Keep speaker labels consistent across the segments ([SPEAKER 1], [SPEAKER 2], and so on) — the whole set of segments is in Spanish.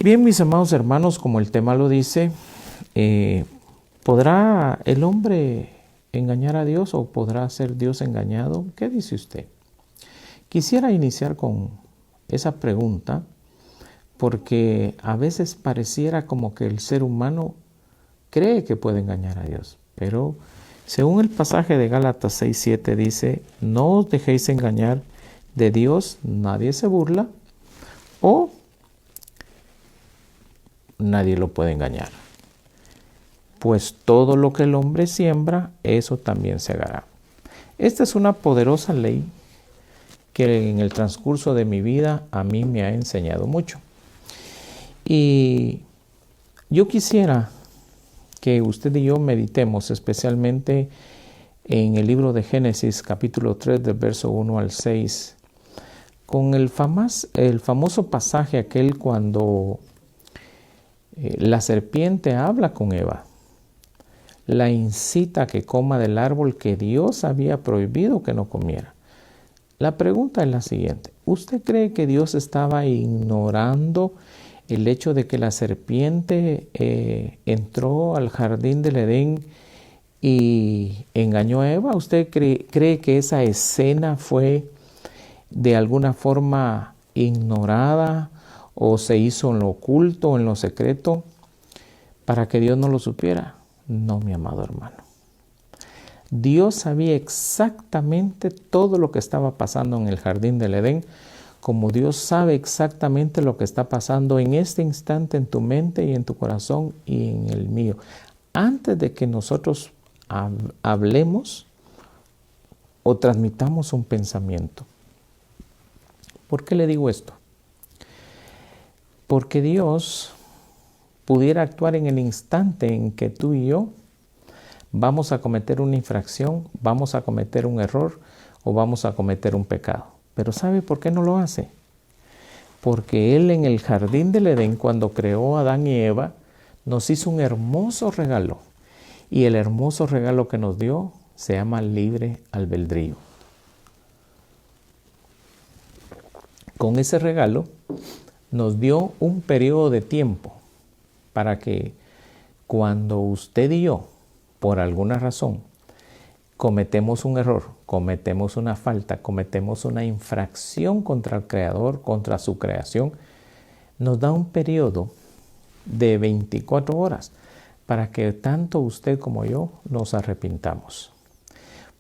[SPEAKER 1] Bien, mis amados hermanos, como el tema lo dice, ¿podrá el hombre engañar a Dios o podrá ser Dios engañado? ¿Qué dice usted? Quisiera iniciar con esa pregunta porque a veces pareciera como que el ser humano cree que puede engañar a Dios, pero según el pasaje de Gálatas 6:7 dice, no os dejéis engañar, de Dios nadie se burla o nadie lo puede engañar. Pues todo lo que el hombre siembra, eso también segará. Esta es una poderosa ley que en el transcurso de mi vida a mí me ha enseñado mucho. Y yo quisiera que usted y yo meditemos especialmente en el libro de Génesis, capítulo 3, del verso 1 al 6, con el famoso pasaje aquel cuando la serpiente habla con Eva, la incita a que coma del árbol que Dios había prohibido que no comiera. La pregunta es la siguiente: ¿usted cree que Dios estaba ignorando el hecho de que la serpiente entró al jardín del Edén y engañó a Eva? ¿Usted cree que esa escena fue de alguna forma ignorada o se hizo en lo oculto, en lo secreto, para que Dios no lo supiera? No, mi amado hermano. Dios sabía exactamente todo lo que estaba pasando en el jardín del Edén, como Dios sabe exactamente lo que está pasando en este instante en tu mente y en tu corazón y en el mío. Antes de que nosotros hablemos o transmitamos un pensamiento. ¿Por qué le digo esto? Porque Dios pudiera actuar en el instante en que tú y yo vamos a cometer una infracción, vamos a cometer un error o vamos a cometer un pecado. Pero ¿sabe por qué no lo hace? Porque Él en el jardín del Edén, cuando creó a Adán y Eva, nos hizo un hermoso regalo. Y el hermoso regalo que nos dio se llama libre albedrío. Con ese regalo nos dio un periodo de tiempo para que cuando usted y yo, por alguna razón, cometemos un error, cometemos una falta, cometemos una infracción contra el Creador, contra su creación, nos da un periodo de 24 horas para que tanto usted como yo nos arrepintamos.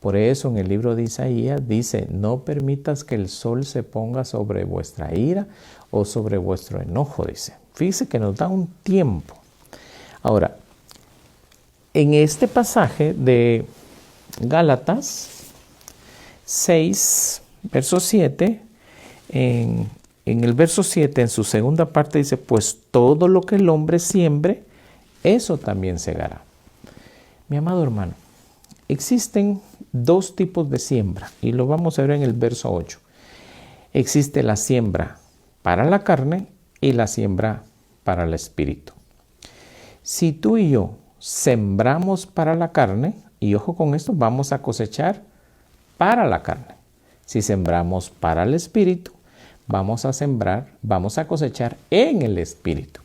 [SPEAKER 1] Por eso en el libro de Isaías dice, no permitas que el sol se ponga sobre vuestra ira o sobre vuestro enojo, dice. Fíjese que nos da un tiempo. Ahora, en este pasaje de Gálatas 6, verso 7, en el verso 7, en su segunda parte dice, pues todo lo que el hombre siembre, eso también segará. Mi amado hermano, existen dos tipos de siembra y lo vamos a ver en el verso 8. Existe la siembra para la carne y la siembra para el espíritu. Si tú y yo sembramos para la carne, y ojo con esto, vamos a cosechar para la carne. Si sembramos para el espíritu, vamos a cosechar en el espíritu.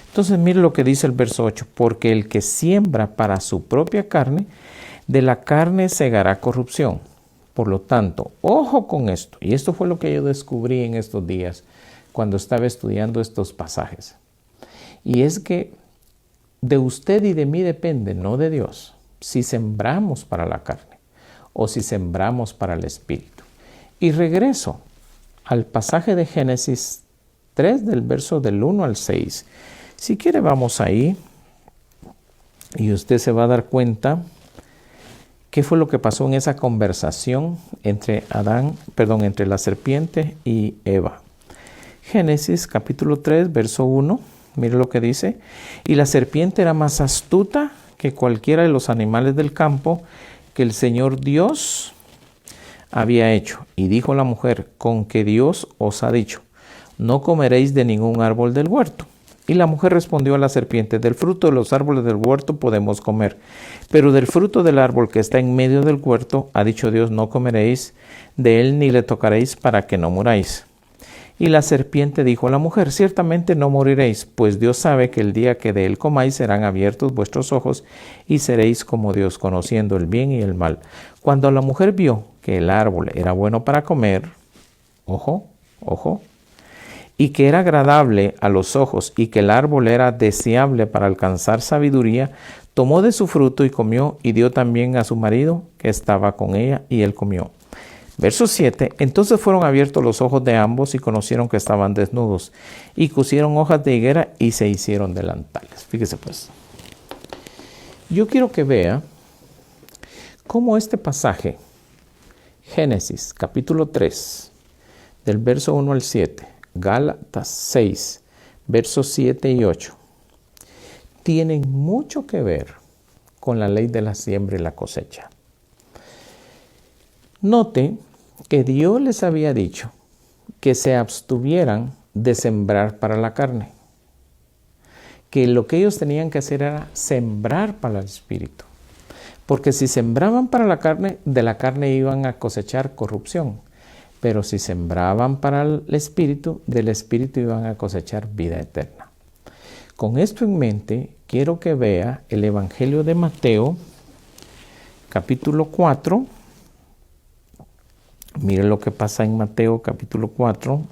[SPEAKER 1] Entonces mire lo que dice el verso 8, porque el que siembra para su propia carne, de la carne segará corrupción. Por lo tanto, ojo con esto, y esto fue lo que yo descubrí en estos días cuando estaba estudiando estos pasajes. Y es que de usted y de mí depende, no de Dios, si sembramos para la carne o si sembramos para el espíritu. Y regreso al pasaje de Génesis 3 del verso del 1 al 6. Si quiere vamos ahí y usted se va a dar cuenta qué fue lo que pasó en esa conversación entre entre la serpiente y Eva. Génesis capítulo 3 verso 1. Mire lo que dice, y la serpiente era más astuta que cualquiera de los animales del campo que el Señor Dios había hecho. Y dijo la mujer, con que Dios os ha dicho, no comeréis de ningún árbol del huerto. Y la mujer respondió a la serpiente, del fruto de los árboles del huerto podemos comer, pero del fruto del árbol que está en medio del huerto, ha dicho Dios, no comeréis de él ni le tocaréis para que no muráis. Y la serpiente dijo a la mujer: ciertamente no moriréis, pues Dios sabe que el día que de él comáis serán abiertos vuestros ojos y seréis como Dios, conociendo el bien y el mal. Cuando la mujer vio que el árbol era bueno para comer, ojo, y que era agradable a los ojos y que el árbol era deseable para alcanzar sabiduría, tomó de su fruto y comió, y dio también a su marido que estaba con ella, y él comió. Verso 7, entonces fueron abiertos los ojos de ambos y conocieron que estaban desnudos, y cosieron hojas de higuera y se hicieron delantales. Fíjese pues, yo quiero que vea cómo este pasaje, Génesis capítulo 3, del verso 1 al 7, Gálatas 6, versos 7 y 8, tienen mucho que ver con la ley de la siembra y la cosecha. Note que Dios les había dicho que se abstuvieran de sembrar para la carne, que lo que ellos tenían que hacer era sembrar para el espíritu, porque si sembraban para la carne, de la carne iban a cosechar corrupción, pero si sembraban para el espíritu, del espíritu iban a cosechar vida eterna. Con esto en mente, quiero que vea el Evangelio de Mateo, capítulo 4. Mire lo que pasa en Mateo capítulo 4,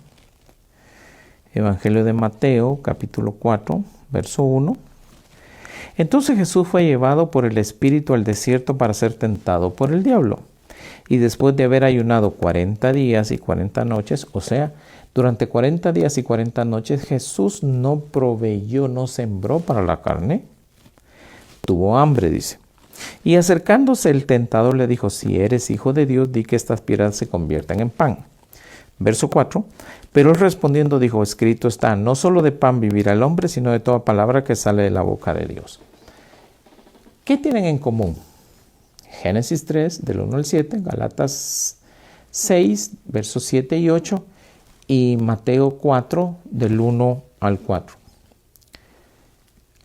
[SPEAKER 1] Evangelio de Mateo capítulo 4, verso 1. Entonces Jesús fue llevado por el Espíritu al desierto para ser tentado por el diablo. Y después de haber ayunado 40 días y 40 noches, o sea, durante 40 días y 40 noches, Jesús no proveyó, no sembró para la carne. Tuvo hambre, dice. Y acercándose el tentador le dijo: si eres hijo de Dios, di que estas piedras se conviertan en pan. Verso 4. Pero él respondiendo dijo: escrito está, no solo de pan vivirá el hombre, sino de toda palabra que sale de la boca de Dios. ¿Qué tienen en común? Génesis 3, del 1 al 7, Gálatas 6, versos 7 y 8, y Mateo 4, del 1 al 4.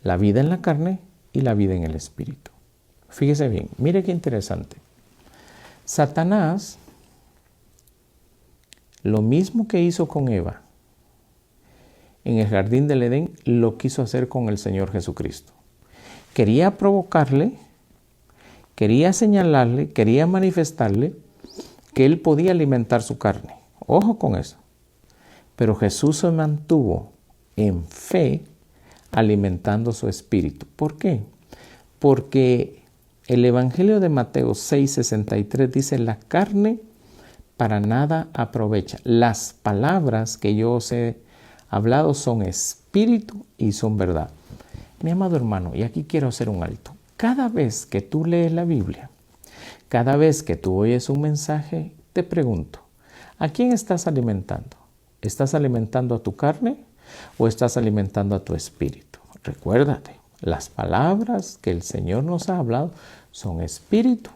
[SPEAKER 1] La vida en la carne y la vida en el espíritu. Fíjese bien, mire qué interesante. Satanás, lo mismo que hizo con Eva en el jardín del Edén, lo quiso hacer con el Señor Jesucristo. Quería provocarle, quería señalarle, quería manifestarle que él podía alimentar su carne. Ojo con eso. Pero Jesús se mantuvo en fe alimentando su espíritu. ¿Por qué? Porque el Evangelio de Mateo 6:63 dice: la carne para nada aprovecha. Las palabras que yo os he hablado son espíritu y son verdad. Mi amado hermano, y aquí quiero hacer un alto. Cada vez que tú lees la Biblia, cada vez que tú oyes un mensaje, te pregunto: ¿a quién estás alimentando? ¿Estás alimentando a tu carne o estás alimentando a tu espíritu? Recuérdate, las palabras que el Señor nos ha hablado son espíritu.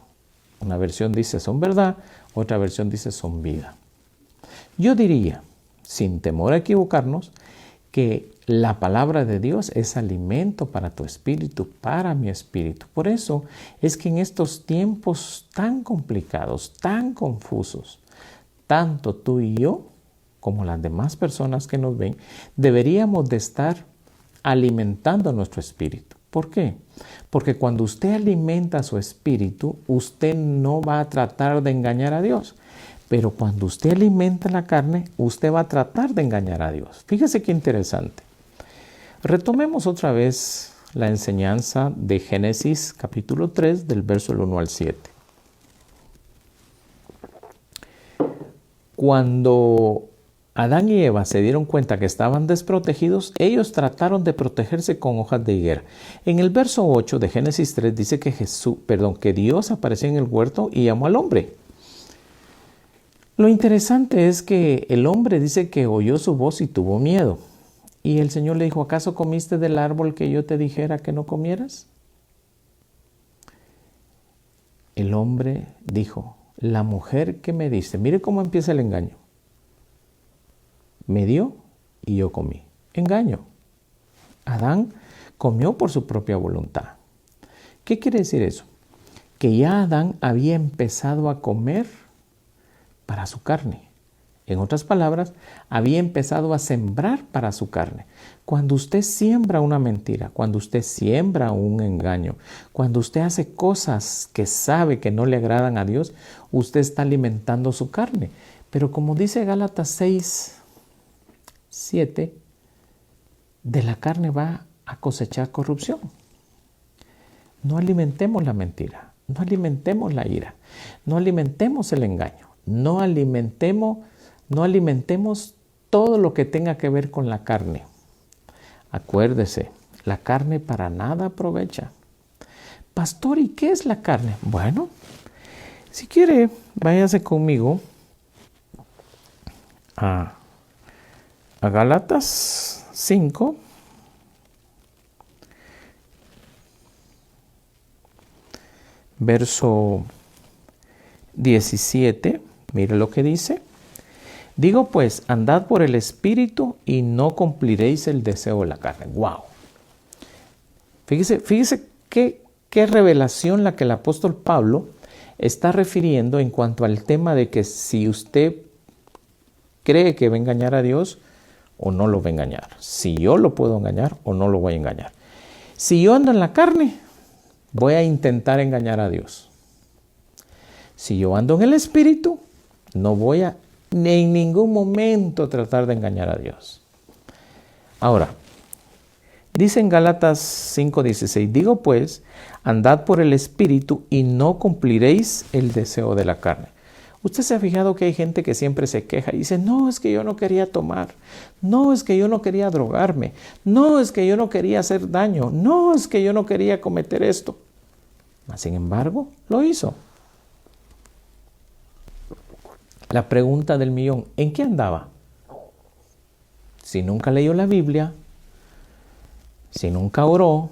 [SPEAKER 1] Una versión dice son verdad, otra versión dice son vida. Yo diría, sin temor a equivocarnos, que la palabra de Dios es alimento para tu espíritu, para mi espíritu. Por eso es que en estos tiempos tan complicados, tan confusos, tanto tú y yo, como las demás personas que nos ven, deberíamos de estar alimentando nuestro espíritu. ¿Por qué? Porque cuando usted alimenta su espíritu, usted no va a tratar de engañar a Dios. Pero cuando usted alimenta la carne, usted va a tratar de engañar a Dios. Fíjese qué interesante. Retomemos otra vez la enseñanza de Génesis capítulo 3, del verso 1 al 7. Cuando Adán y Eva se dieron cuenta que estaban desprotegidos, ellos trataron de protegerse con hojas de higuera. En el verso 8 de Génesis 3 dice que Dios apareció en el huerto y llamó al hombre. Lo interesante es que el hombre dice que oyó su voz y tuvo miedo. Y el Señor le dijo: ¿acaso comiste del árbol que yo te dijera que no comieras? El hombre dijo: la mujer que me diste, mire cómo empieza el engaño. Me dio y yo comí. Engaño. Adán comió por su propia voluntad. ¿Qué quiere decir eso? Que ya Adán había empezado a comer para su carne. En otras palabras, había empezado a sembrar para su carne. Cuando usted siembra una mentira, cuando usted siembra un engaño, cuando usted hace cosas que sabe que no le agradan a Dios, usted está alimentando su carne. Pero como dice Gálatas 6:7, de la carne va a cosechar corrupción. No alimentemos la mentira, no alimentemos la ira, no alimentemos el engaño, no alimentemos todo lo que tenga que ver con la carne. Acuérdese, la carne para nada aprovecha. Pastor, ¿y qué es la carne? Bueno, si quiere, váyase conmigo a Gálatas 5. Verso 17, mire lo que dice. Digo pues, andad por el Espíritu y no cumpliréis el deseo de la carne. ¡Wow! Fíjese qué revelación la que el apóstol Pablo está refiriendo en cuanto al tema de que si usted cree que va a engañar a Dios o no lo va a engañar. Si yo lo puedo engañar o no lo voy a engañar. Si yo ando en la carne, voy a intentar engañar a Dios. Si yo ando en el Espíritu, no voy a en ningún momento tratar de engañar a Dios. Ahora, dice en Gálatas 5:16, digo pues, andad por el Espíritu y no cumpliréis el deseo de la carne. ¿Usted se ha fijado que hay gente que siempre se queja y dice, no, es que yo no quería tomar, no, es que yo no quería drogarme, no, es que yo no quería hacer daño, no, es que yo no quería cometer esto? Sin embargo, lo hizo. La pregunta del millón, ¿en qué andaba? Si nunca leyó la Biblia, si nunca oró,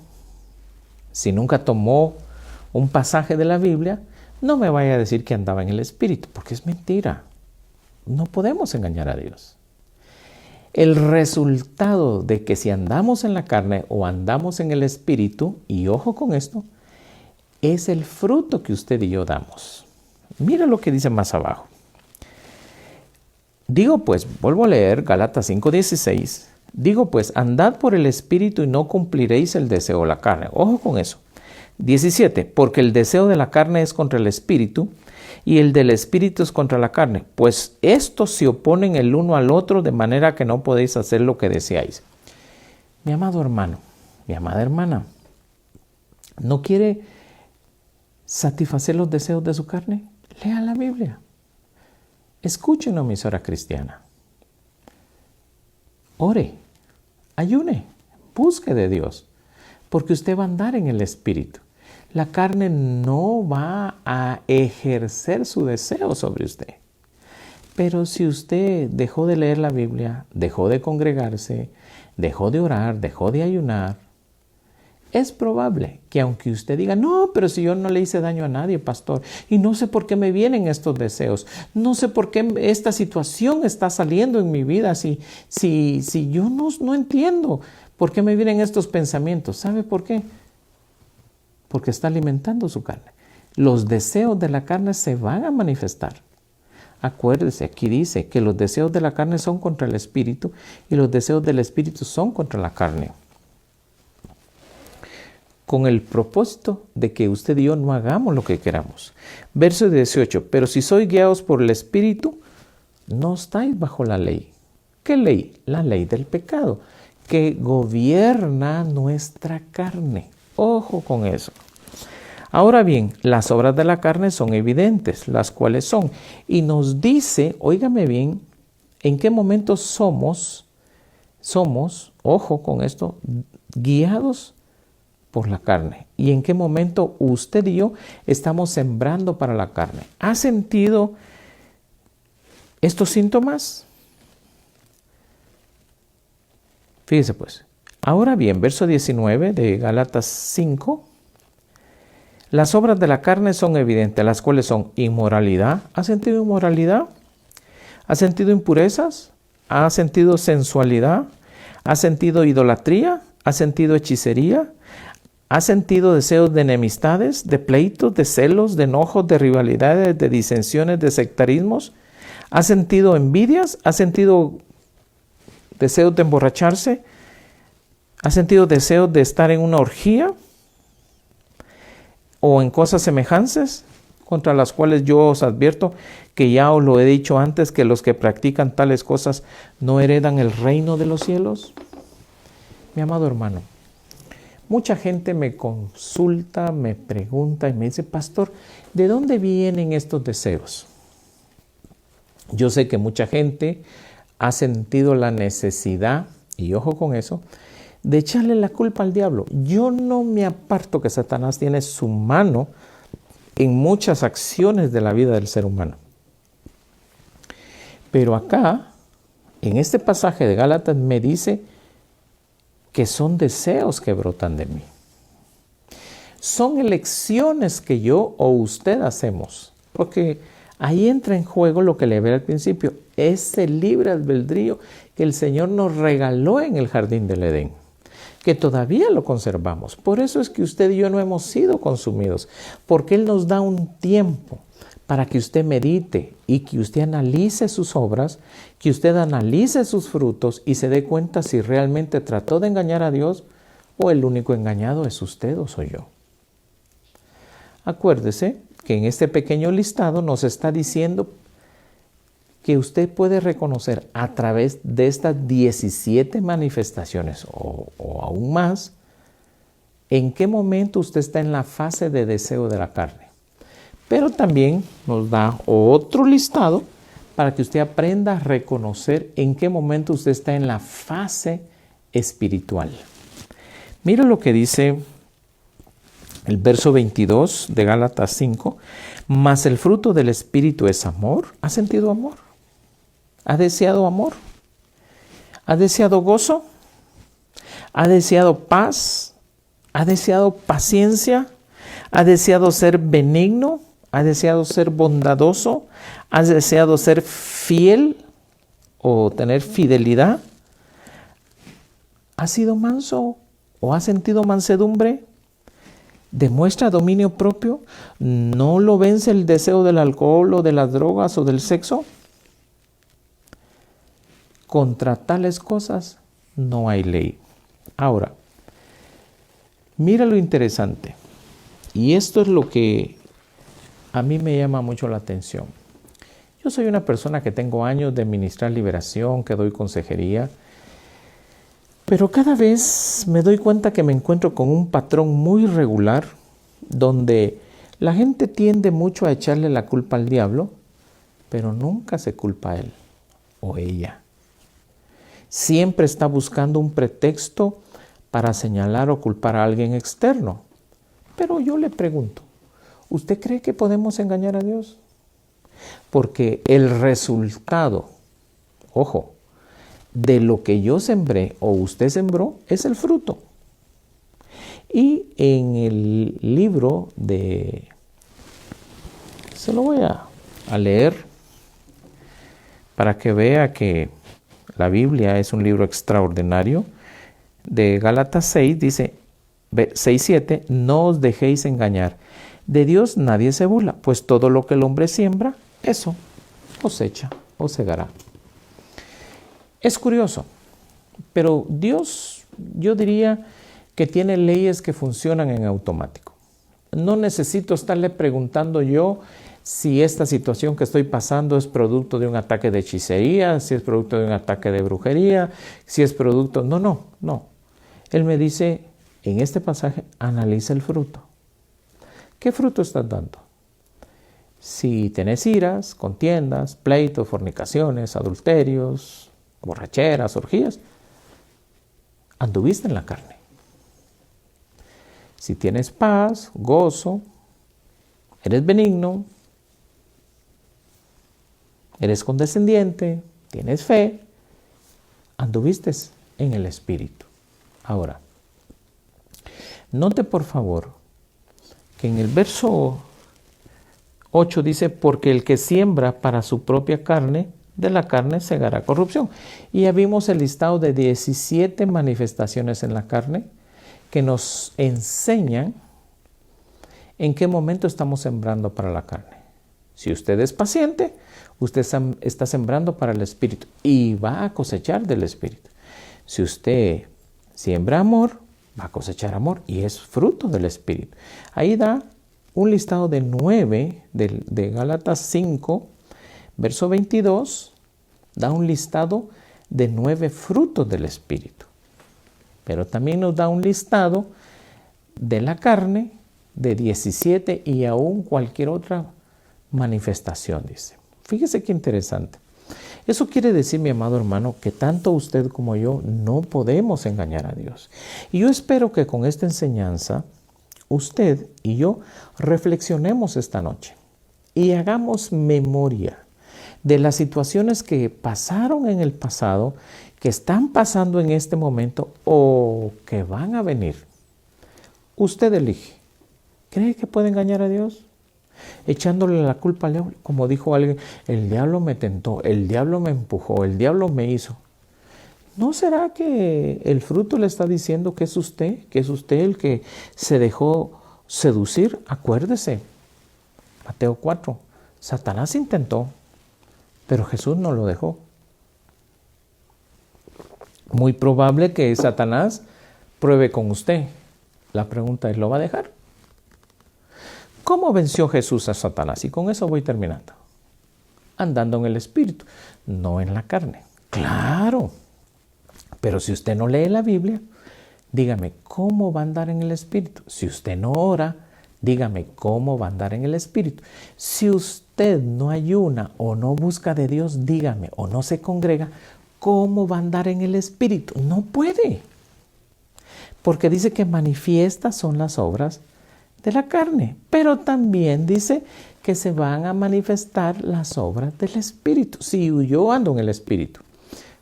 [SPEAKER 1] si nunca tomó un pasaje de la Biblia, no me vaya a decir que andaba en el Espíritu, porque es mentira. No podemos engañar a Dios. El resultado de que si andamos en la carne o andamos en el Espíritu, y ojo con esto, es el fruto que usted y yo damos. Mira lo que dice más abajo. Digo pues, vuelvo a leer Gálatas 5:16, digo pues, andad por el Espíritu y no cumpliréis el deseo de la carne. Ojo con eso. 17, porque el deseo de la carne es contra el Espíritu y el del Espíritu es contra la carne, pues estos se oponen el uno al otro de manera que no podéis hacer lo que deseáis. Mi amado hermano, mi amada hermana, ¿no quiere satisfacer los deseos de su carne? Lea la Biblia. Escuche una emisora cristiana. Ore, ayune, busque de Dios, porque usted va a andar en el Espíritu. La carne no va a ejercer su deseo sobre usted. Pero si usted dejó de leer la Biblia, dejó de congregarse, dejó de orar, dejó de ayunar, es probable que aunque usted diga, no, pero si yo no le hice daño a nadie, pastor, y no sé por qué me vienen estos deseos, no sé por qué esta situación está saliendo en mi vida, si yo no entiendo por qué me vienen estos pensamientos. ¿Sabe por qué? Porque está alimentando su carne. Los deseos de la carne se van a manifestar. Acuérdese, aquí dice que los deseos de la carne son contra el Espíritu y los deseos del Espíritu son contra la carne. Con el propósito de que usted y yo no hagamos lo que queramos. Verso 18, pero si sois guiados por el Espíritu, no estáis bajo la ley. ¿Qué ley? La ley del pecado, que gobierna nuestra carne. Ojo con eso. Ahora bien, las obras de la carne son evidentes, las cuales son. Y nos dice, óigame bien, en qué momento somos, ojo con esto, guiados por la carne. Y en qué momento usted y yo estamos sembrando para la carne. ¿Ha sentido estos síntomas? Fíjese pues. Ahora bien, verso 19 de Gálatas 5. Las obras de la carne son evidentes, las cuales son inmoralidad. ¿Ha sentido inmoralidad? ¿Ha sentido impurezas? ¿Ha sentido sensualidad? ¿Ha sentido idolatría? ¿Ha sentido hechicería? ¿Ha sentido deseos de enemistades, de pleitos, de celos, de enojos, de rivalidades, de disensiones, de sectarismos? ¿Ha sentido envidias? ¿Ha sentido deseos de emborracharse? ¿Ha sentido deseos de estar en una orgía? ¿O en cosas semejantes? Contra las cuales yo os advierto que ya os lo he dicho antes, que los que practican tales cosas no heredan el reino de los cielos. Mi amado hermano, mucha gente me consulta, me pregunta y me dice, pastor, ¿de dónde vienen estos deseos? Yo sé que mucha gente ha sentido la necesidad, y ojo con eso, de echarle la culpa al diablo. Yo no me aparto que Satanás tiene su mano en muchas acciones de la vida del ser humano. Pero acá, en este pasaje de Gálatas, me dice que son deseos que brotan de mí. Son elecciones que yo o usted hacemos. Porque ahí entra en juego lo que le hablé al principio, ese libre albedrío que el Señor nos regaló en el jardín del Edén, que todavía lo conservamos. Por eso es que usted y yo no hemos sido consumidos, porque Él nos da un tiempo para que usted medite y que usted analice sus obras, que usted analice sus frutos y se dé cuenta si realmente trató de engañar a Dios o el único engañado es usted o soy yo. Acuérdese que en este pequeño listado nos está diciendo que usted puede reconocer a través de estas 17 manifestaciones o aún más, en qué momento usted está en la fase de deseo de la carne. Pero también nos da otro listado para que usted aprenda a reconocer en qué momento usted está en la fase espiritual. Mira lo que dice el verso 22 de Gálatas 5. Mas el fruto del Espíritu es amor. ¿Ha sentido amor? ¿Ha deseado amor? ¿Ha deseado gozo? ¿Ha deseado paz? ¿Ha deseado paciencia? ¿Ha deseado ser benigno? ¿Ha deseado ser bondadoso? ¿Ha deseado ser fiel o tener fidelidad? ¿Ha sido manso o ha sentido mansedumbre? ¿Demuestra dominio propio? ¿No lo vence el deseo del alcohol o de las drogas o del sexo? Contra tales cosas no hay ley. Ahora, mira lo interesante. Y esto es lo que a mí me llama mucho la atención. Yo soy una persona que tengo años de ministrar liberación, que doy consejería, pero cada vez me doy cuenta que me encuentro con un patrón muy regular donde la gente tiende mucho a echarle la culpa al diablo, pero nunca se culpa a él o ella. Siempre está buscando un pretexto para señalar o culpar a alguien externo. Pero yo le pregunto, ¿usted cree que podemos engañar a Dios? Porque el resultado, ojo, de lo que yo sembré o usted sembró es el fruto. Y en el libro se lo voy a leer para que vea que la Biblia es un libro extraordinario. De Gálatas 6 dice, 6:7, no os dejéis engañar. De Dios nadie se burla, pues todo lo que el hombre siembra, eso cosecha o segará. Es curioso, pero Dios, yo diría que tiene leyes que funcionan en automático. No necesito estarle preguntando yo si esta situación que estoy pasando es producto de un ataque de hechicería, si es producto de un ataque de brujería, si es producto... No. Él me dice, en este pasaje, analiza el fruto. ¿Qué fruto estás dando? Si tenés iras, contiendas, pleitos, fornicaciones, adulterios, borracheras, orgías, anduviste en la carne. Si tienes paz, gozo, eres benigno, eres condescendiente, tienes fe, anduviste en el Espíritu. Ahora, note por favor que en el verso 8 dice, porque el que siembra para su propia carne, de la carne segará corrupción. Y ya vimos el listado de 17 manifestaciones en la carne que nos enseñan en qué momento estamos sembrando para la carne. Si usted es paciente, usted está sembrando para el Espíritu y va a cosechar del Espíritu. Si usted siembra amor, va a cosechar amor y es fruto del Espíritu. Ahí da un listado de 9 de Gálatas 5, verso 22, da un listado de 9 frutos del Espíritu. Pero también nos da un listado de la carne de 17 y aún cualquier otra manifestación, dice. Fíjese qué interesante. Eso quiere decir, mi amado hermano, que tanto usted como yo no podemos engañar a Dios. Y yo espero que con esta enseñanza, usted y yo reflexionemos esta noche y hagamos memoria de las situaciones que pasaron en el pasado, que están pasando en este momento o que van a venir. Usted elige. ¿Cree que puede engañar a Dios? Echándole la culpa al diablo, como dijo alguien, el diablo me tentó, el diablo me empujó, el diablo me hizo. ¿No será que el fruto le está diciendo que es usted el que se dejó seducir? Acuérdese, Mateo 4, Satanás intentó, pero Jesús no lo dejó. Muy probable que Satanás pruebe con usted. La pregunta es, ¿lo va a dejar? ¿Cómo venció Jesús a Satanás? Y con eso voy terminando. Andando en el Espíritu, no en la carne. Claro, pero si usted no lee la Biblia, dígame, ¿cómo va a andar en el Espíritu? Si usted no ora, dígame, ¿cómo va a andar en el Espíritu? Si usted no ayuna o no busca de Dios, dígame, o no se congrega, ¿cómo va a andar en el Espíritu? No puede. Porque dice que manifiestas son las obras de la carne, pero también dice que se van a manifestar las obras del Espíritu. Si yo ando en el Espíritu.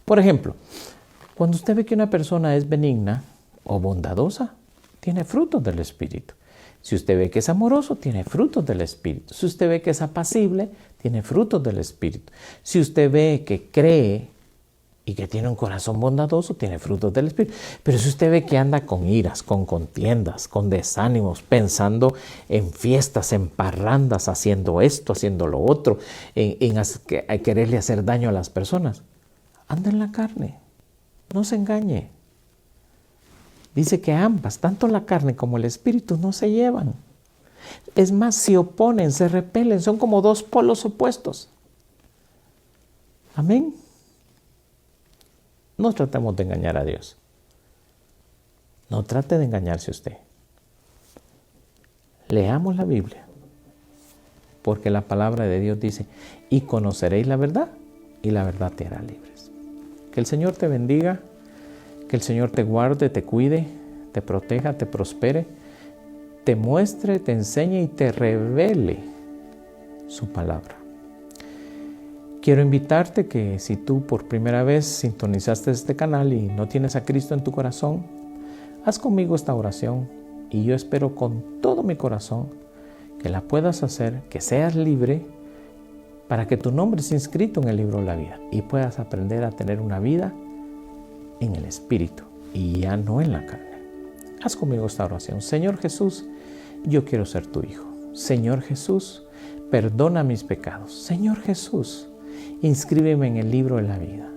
[SPEAKER 1] Por ejemplo, cuando usted ve que una persona es benigna o bondadosa, tiene frutos del Espíritu. Si usted ve que es amoroso, tiene frutos del Espíritu. Si usted ve que es apacible, tiene frutos del Espíritu. Si usted ve que cree y que tiene un corazón bondadoso, tiene frutos del Espíritu. Pero si usted ve que anda con iras, con contiendas, con desánimos, pensando en fiestas, en parrandas, haciendo esto, haciendo lo otro, en quererle hacer daño a las personas, anda en la carne. No se engañe. Dice que ambas, tanto la carne como el Espíritu, no se llevan. Es más, se oponen, se repelen, son como dos polos opuestos. Amén. No tratemos de engañar a Dios. No trate de engañarse usted. Leamos la Biblia, porque la palabra de Dios dice, y conoceréis la verdad, y la verdad te hará libres. Que el Señor te bendiga, que el Señor te guarde, te cuide, te proteja, te prospere, te muestre, te enseñe y te revele su palabra. Quiero invitarte que si tú por primera vez sintonizaste este canal y no tienes a Cristo en tu corazón, haz conmigo esta oración y yo espero con todo mi corazón que la puedas hacer, que seas libre para que tu nombre sea inscrito en el libro de la vida y puedas aprender a tener una vida en el Espíritu y ya no en la carne. Haz conmigo esta oración. Señor Jesús, yo quiero ser tu hijo. Señor Jesús, perdona mis pecados. Señor Jesús, inscríbeme en el libro de la vida.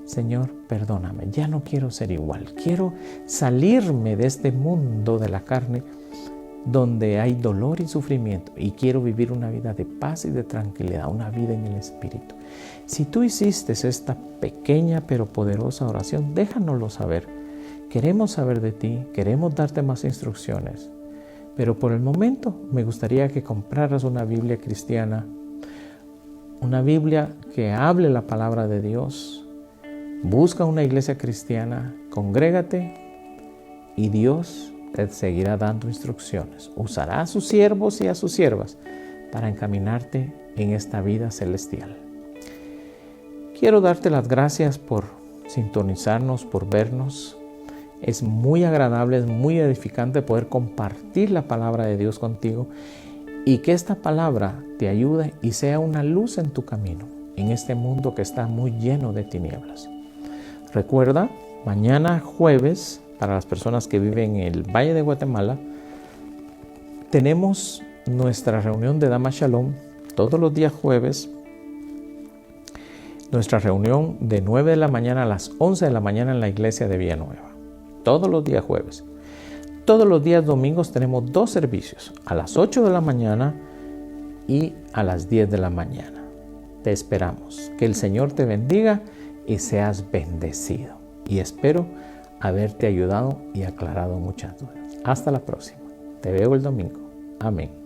[SPEAKER 1] Señor, perdóname, ya no quiero ser igual. Quiero salirme de este mundo de la carne donde hay dolor y sufrimiento y quiero vivir una vida de paz y de tranquilidad, una vida en el Espíritu. Si tú hiciste esta pequeña pero poderosa oración, déjanoslo saber. Queremos saber de ti, queremos darte más instrucciones. Pero por el momento me gustaría que compraras una Biblia cristiana, una Biblia que hable la palabra de Dios. Busca una iglesia cristiana, congrégate y Dios te seguirá dando instrucciones. Usará a sus siervos y a sus siervas para encaminarte en esta vida celestial. Quiero darte las gracias por sintonizarnos, por vernos. Es muy agradable, es muy edificante poder compartir la palabra de Dios contigo y que esta palabra te ayude y sea una luz en tu camino, en este mundo que está muy lleno de tinieblas. Recuerda, mañana jueves, para las personas que viven en el Valle de Guatemala, tenemos nuestra reunión de Dama Shalom todos los días jueves nuestra reunión de 9 de la mañana a las 11 de la mañana en la iglesia de Villanueva. Todos los días jueves. Todos los días domingos tenemos 2 servicios, a las 8 de la mañana y a las 10 de la mañana. Te esperamos. Que el Señor te bendiga y seas bendecido. Y espero haberte ayudado y aclarado muchas dudas. Hasta la próxima. Te veo el domingo. Amén.